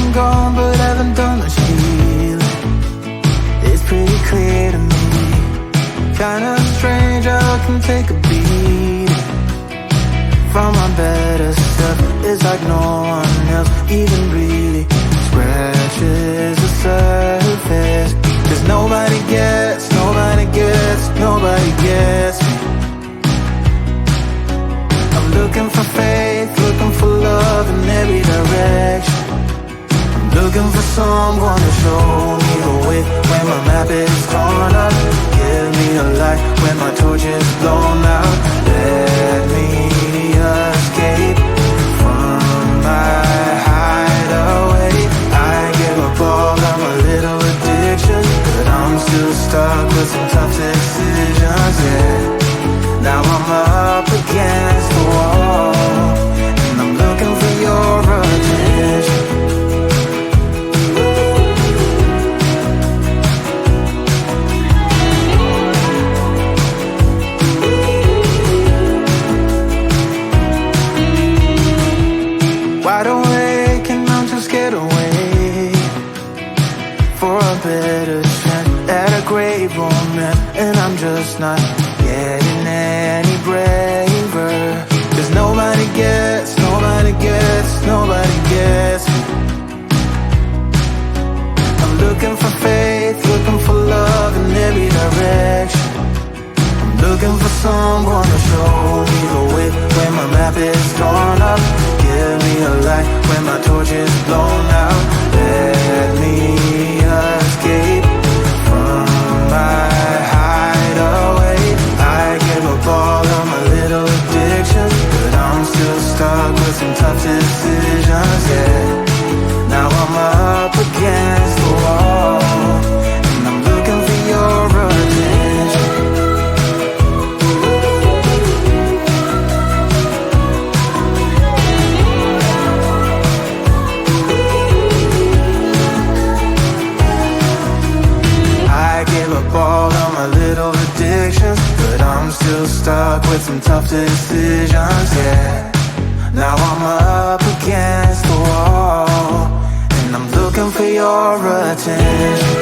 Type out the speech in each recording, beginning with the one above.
and gone, but haven't done much healing. It's pretty clear to me. Kinda strange how I can take a beat from my better stuff. It's like no one else even really scratches the surface. 'Cause nobody gets, nobody gets, nobody gets me. I'm looking for faith, looking for love in every direction. I'm looking for someone to show me the way when my map is torn up. Give me a light when my torch is blown out. Let me escape from my hideaway. I give up all of my little addictions, but I'm still stuck with some tough decisions, yeah. Now I'm up against the wall, and I'm looking for your attention. Wide awake and I'm just scared away for a better chance at a great romance, and I'm just not getting any braver. 'Cause nobody gets, nobody gets, nobody gets me. I'm looking for faith, looking for love in every direction. I'm looking for someone to show me the way when my map is torn up. Give me a light when my torch is blown out. Let me escape from my hideaway. I give up all of my little addictions, but I'm still stuck with some tough decisions, yeah. Now I'm up against the wall, and I'm looking for your attention. I give up all of my little addictions, but I'm still stuck with some tough decisions, yeah. Now I'm up against the wall, and I'm looking for your attention.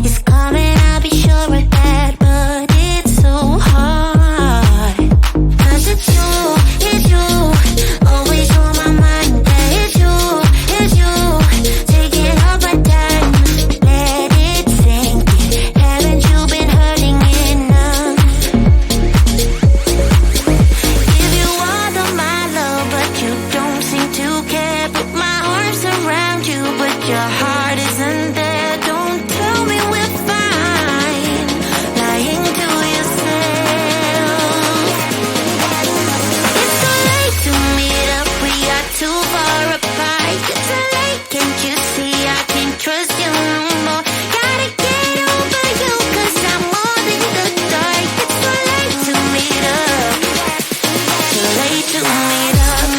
It's coming, I'll be sure of that, but it's so hard. 'Cause it's you, always on my mind. Yeah, it's you, taking up my time. Let it sink in. Haven't you been hurting enough? Give you all of my love, but you don't seem to care. Put my arms around you, but your heart isn't there. Don't tell me we're fine, lying to yourself. It's too late to meet up, we are too far apart. It's too late, can't you see I can't trust you no more. Gotta get over you, 'cause I'm all in the dark. It's too late to meet up, too late to meet up.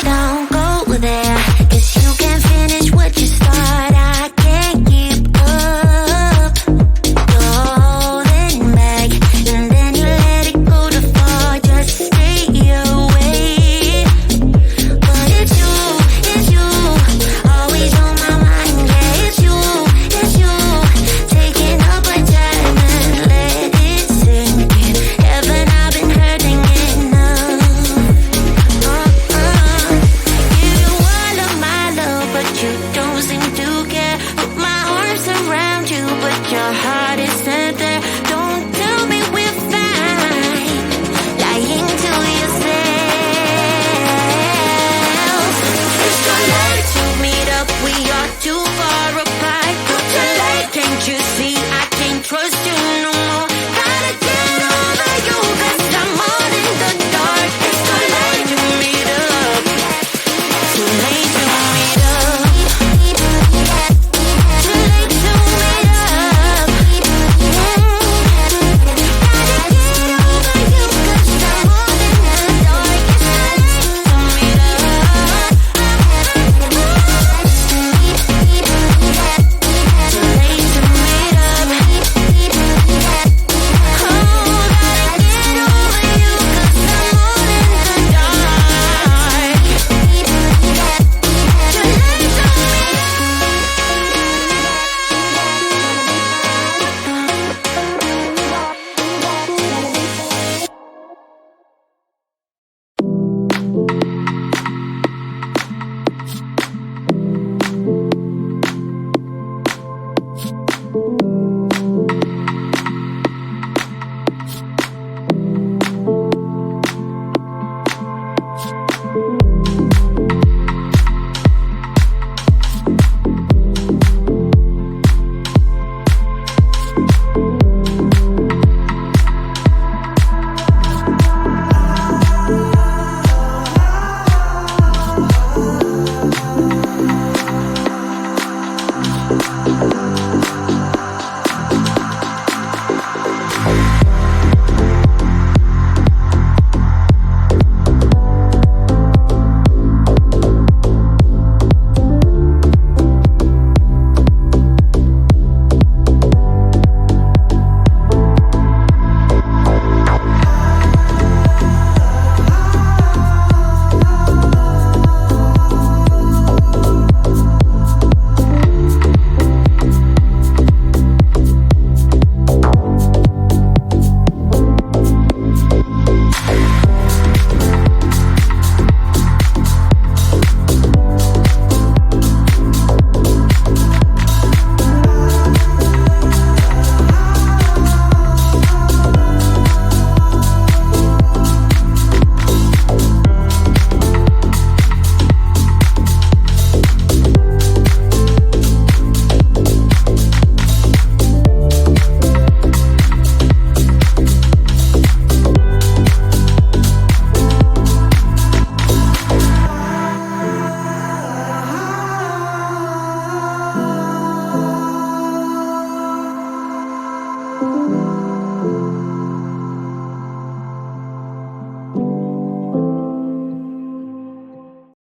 Don't go there, 'cause you can't finish what you start. I can't keep up. You're holding back, and then you let it go to fall. Just stay away. But it's you, always on my mind. Yeah, it's you, taking up my time and let it sink in. Haven't I been hurting enough? Give you all of my love, but you don't seem to care. Put my arms around you, but your heart isn't there. Don't tell me we're fine, lying to yourself. It's too late to meet up, we are too far apart. Too late, can't you see I can't trust you no more. Gotta get over you, 'cause I'm all in the dark. It's too late to meet up, too late to meet up, too late to meet up. Gotta get over you, 'cause I'm all in the dark. It's too late to meet up, too late to meet up. Oh, gotta get over you, 'cause I'm all in the dark. Too late to meet up.